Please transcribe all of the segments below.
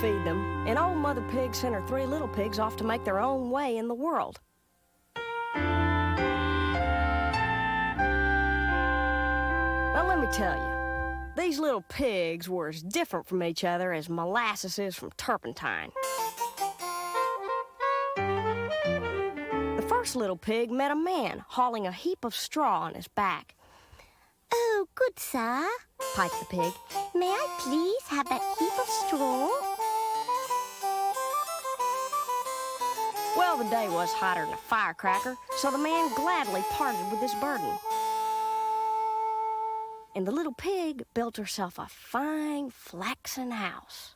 feed them, and old Mother Pig sent her 3 little pigs off to make their own way in the world. Now let me tell you, these little pigs were as different from each other as molasses is from turpentine. The first little pig met a man hauling a heap of straw on his back. "Oh, good sir," Piped the pig. "may I please have that heap of straw?" Well, the day was hotter than a firecracker, so the man gladly parted with his burden. And the little pig built herself a fine flaxen house.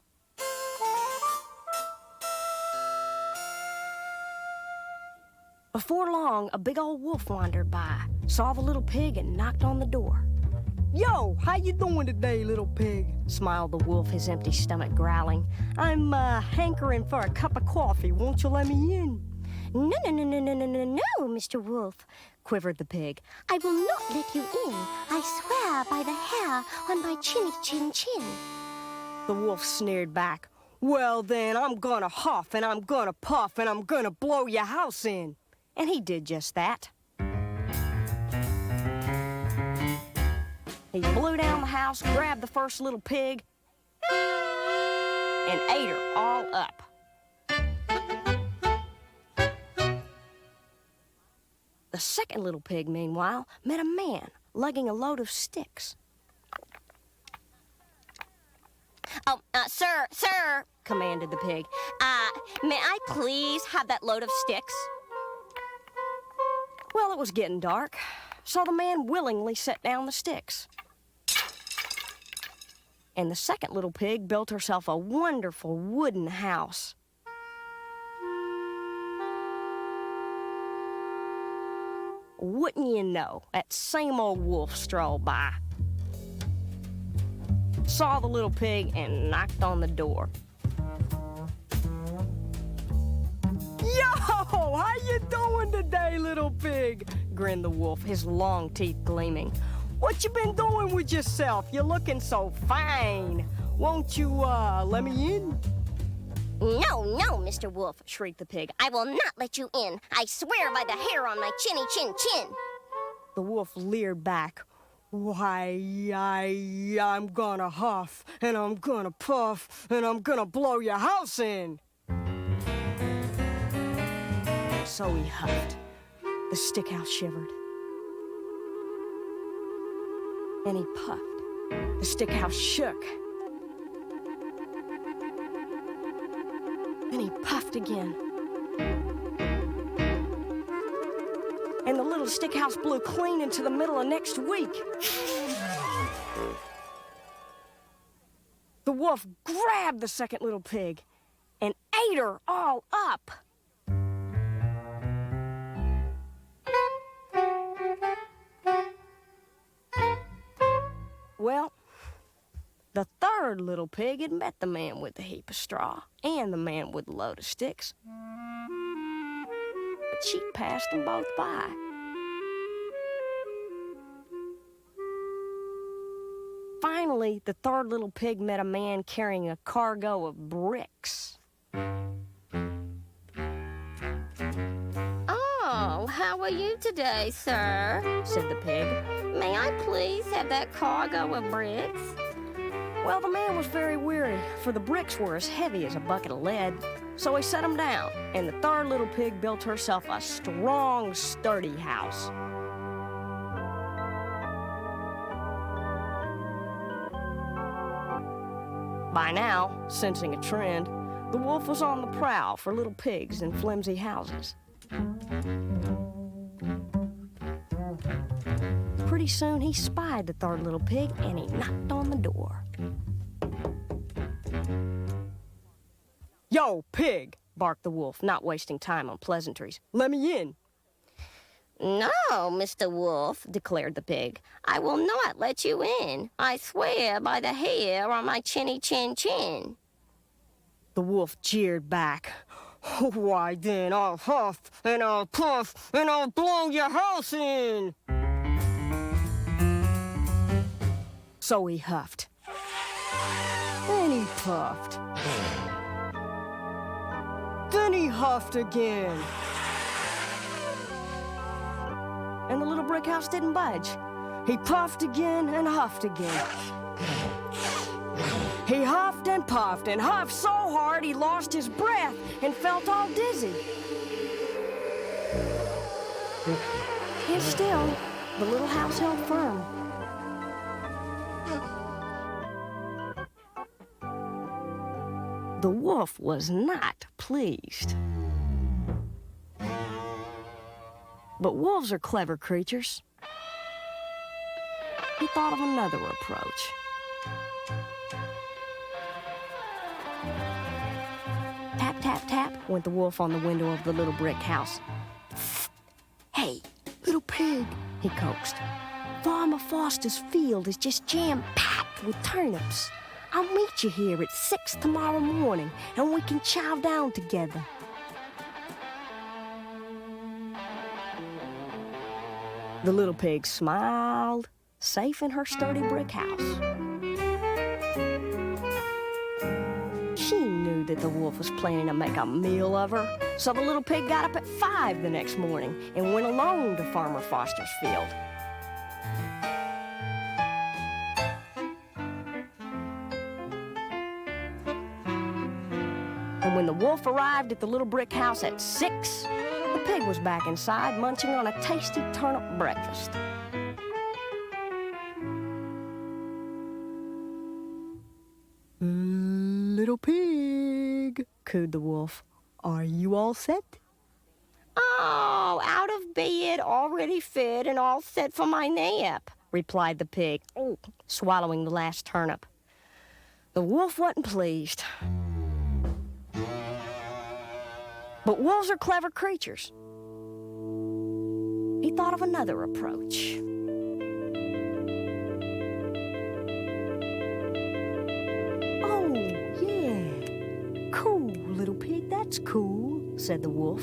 Before long, a big old wolf wandered by, saw the little pig, and knocked on the door. Yo, how you doing today, little pig? Smiled the wolf, his empty stomach growling. I'm hankering for a cup of coffee. Won't you let me in? "No, no, no, no, no, no, no, no, Mr. Wolf," Quivered the pig. "I will not let you in. I swear by the hair on my chinny chin chin." The wolf sneered back. Well then, I'm gonna huff, and I'm gonna puff, and I'm gonna blow your house in. And he did just that. He blew down the house, grabbed the first little pig, and ate her all up. The second little pig, meanwhile, met a man lugging a load of sticks. "Oh, sir," Commanded the pig. "may I please have that load of sticks?" Well, it was getting dark, so the man willingly set down the sticks. And the second little pig built herself a wonderful wooden house. Wouldn't you know, that same old wolf strolled by, saw the little pig, and knocked on the door. Yo, how you doing today, little pig? Grinned the wolf, his long teeth gleaming. What you been doing with yourself? You're looking so fine. Won't you, let me in? "No, no, Mr. Wolf," shrieked the pig. "I will not let you in. I swear by the hair on my chinny chin chin." The wolf leered back. Why, I'm gonna huff, and I'm gonna puff, and I'm gonna blow your house in. So he huffed. The stick house shivered. And he puffed. The stick house shook. Then he puffed again. And the little stick house blew clean into the middle of next week. The wolf grabbed the second little pig and ate her all up. Well, the third little pig had met the man with the heap of straw and the man with the load of sticks. But she passed them both by. Finally, the third little pig met a man carrying a cargo of bricks. "Oh, how are you today, sir?" Said the pig. "May I please have that cargo of bricks?" Well, the man was very weary, for the bricks were as heavy as a bucket of lead. So he set them down, and the third little pig built herself a strong, sturdy house. By now, sensing a trend, the wolf was on the prowl for little pigs in flimsy houses. Pretty soon, he spied the third little pig, and he knocked on the door. Yo, pig, Barked the wolf, not wasting time on pleasantries. let me in. "No, Mr. Wolf," declared the pig. "I will not let you in. I swear by the hair on my chinny chin chin." The wolf jeered back. Why then, I'll huff, and I'll puff, and I'll blow your house in. So he huffed. And he puffed. huffed again. And the little brick house didn't budge. He puffed again and huffed again. He huffed and puffed and huffed so hard he lost his breath and felt all dizzy. And still, the little house held firm. The wolf was not pleased. But wolves are clever creatures. He thought of another approach. Tap, tap, tap, went the wolf on the window of the little brick house. Hey, Little pig, he coaxed. Farmer Foster's field is just jam-packed with turnips. I'll meet you here at 6 tomorrow morning, and we can chow down together. The little pig smiled, safe in her sturdy brick house. She knew that the wolf was planning to make a meal of her, so the little pig got up at 5 the next morning and went alone to Farmer Foster's field. And when the wolf arrived at the little brick house at 6, the pig was back inside munching on a tasty turnip breakfast. little pig, cooed the wolf. Are you all set? Oh, out of bed, already fed, and all set for my nap, replied the pig, swallowing the last turnip. The wolf wasn't pleased. But wolves are clever creatures. He thought of another approach. Oh, yeah. Cool, little pig, that's cool, said the wolf.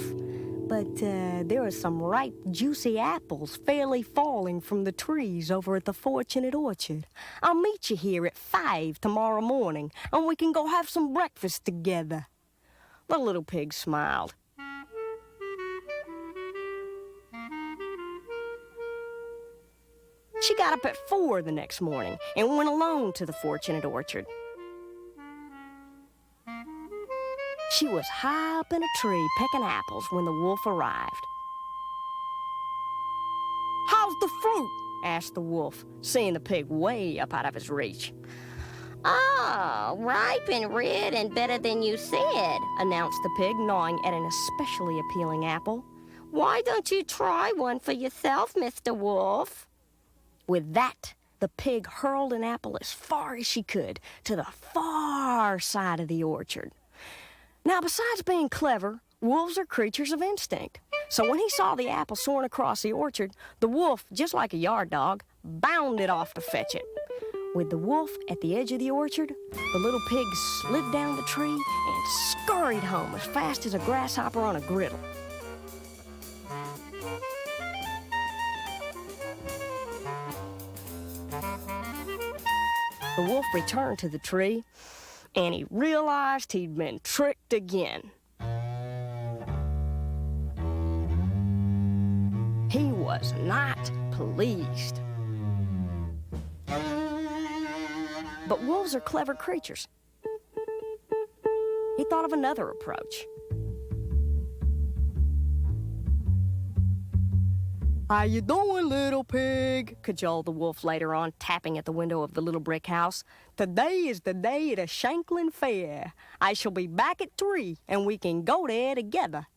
But there are some ripe, juicy apples fairly falling from the trees over at the Fortunate Orchard. I'll meet you here at 5 tomorrow morning, and we can go have some breakfast together. The little pig smiled. She got up at 4 the next morning and went alone to the Fortunate Orchard. She was high up in a tree pecking apples when the wolf arrived. "How's the fruit?" asked the wolf, seeing the pig way up out of his reach. Oh, ripe and red and better than you said, Announced the pig, gnawing at an especially appealing apple. Why don't you try one for yourself, Mr. Wolf? With that, the pig hurled an apple as far as she could to the far side of the orchard. Now, besides being clever, wolves are creatures of instinct. So when he saw the apple soaring across the orchard, the wolf, just like a yard dog, bounded off to fetch it. With the wolf at the edge of the orchard, the little pig slid down the tree and scurried home as fast as a grasshopper on a griddle. The wolf returned to the tree, and he realized he'd been tricked again. He was not pleased. But wolves are clever creatures. He thought of another approach. How you doing, little pig? Cajoled the wolf later on, tapping at the window of the little brick house. Today is the day at a Shanklin Fair. I shall be back at 3, and we can go there together.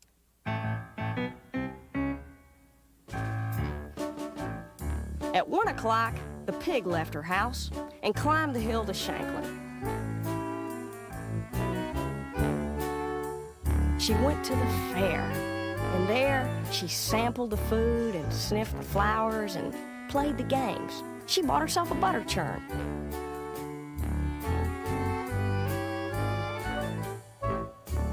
At 1 o'clock, the pig left her house and climbed the hill to Shanklin. She went to the fair, and there she sampled the food and sniffed the flowers and played the games. She bought herself a butter churn.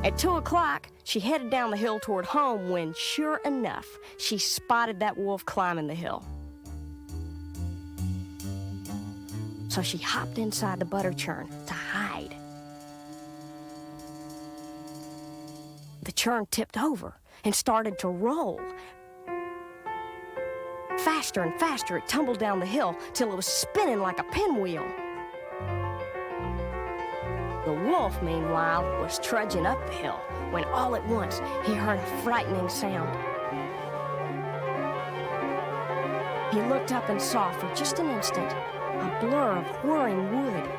At 2 o'clock, she headed down the hill toward home when, sure enough, she spotted that wolf climbing the hill. So she hopped inside the butter churn to hide. The churn tipped over and started to roll. Faster and faster, it tumbled down the hill till it was spinning like a pinwheel. The wolf, meanwhile, was trudging up the hill when all at once he heard a frightening sound. He looked up and saw for just an instant a blur of whirring wood.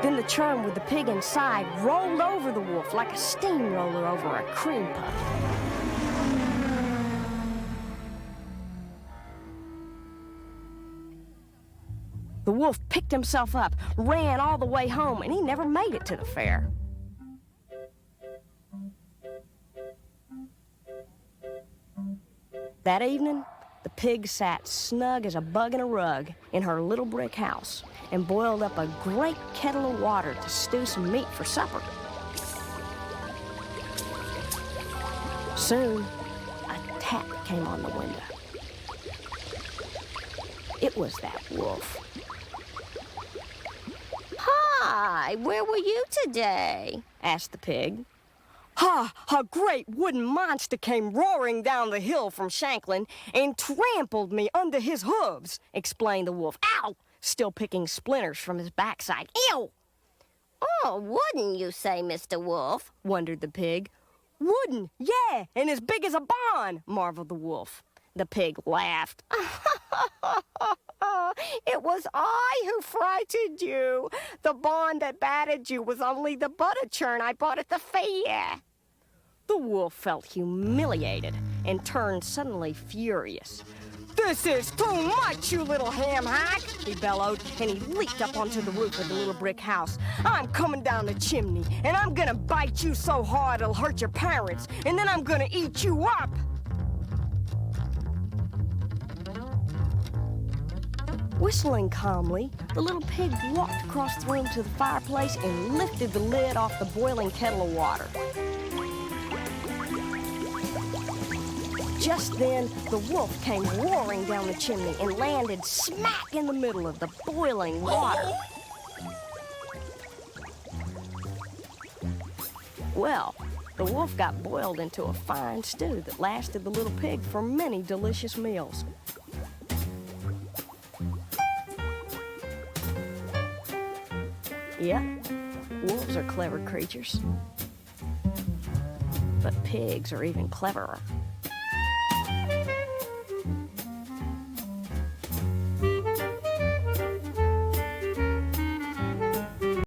Then the churn with the pig inside rolled over the wolf like a steamroller over a cream puff. The wolf picked himself up, ran all the way home, and he never made it to the fair. That evening, the pig sat snug as a bug in a rug in her little brick house and boiled up a great kettle of water to stew some meat for supper. Soon, a tap came on the window. It was that wolf. Hi, where were you today? Asked the pig. A great wooden monster came roaring down the hill from Shanklin and trampled me under his hooves, explained the wolf. Ow! Still picking splinters from his backside. Ew! Oh, wouldn't you say, Mr. Wolf? Wondered the pig. Wooden, yeah, and as big as a barn, marveled the wolf. The pig laughed. It was I who frightened you. The barn that battered you was only the butter churn I bought at the fair. The wolf felt humiliated and turned suddenly furious. This is too much, you little ham hack, he bellowed, and he leaped up onto the roof of the little brick house. I'm coming down the chimney, and I'm gonna bite you so hard it'll hurt your parents, and then I'm gonna eat you up. Whistling calmly, the little pig walked across the room to the fireplace and lifted the lid off the boiling kettle of water. Just then, the wolf came roaring down the chimney and landed smack in the middle of the boiling water. Well, the wolf got boiled into a fine stew that lasted the little pig for many delicious meals. Yeah, wolves are clever creatures. But pigs are even cleverer.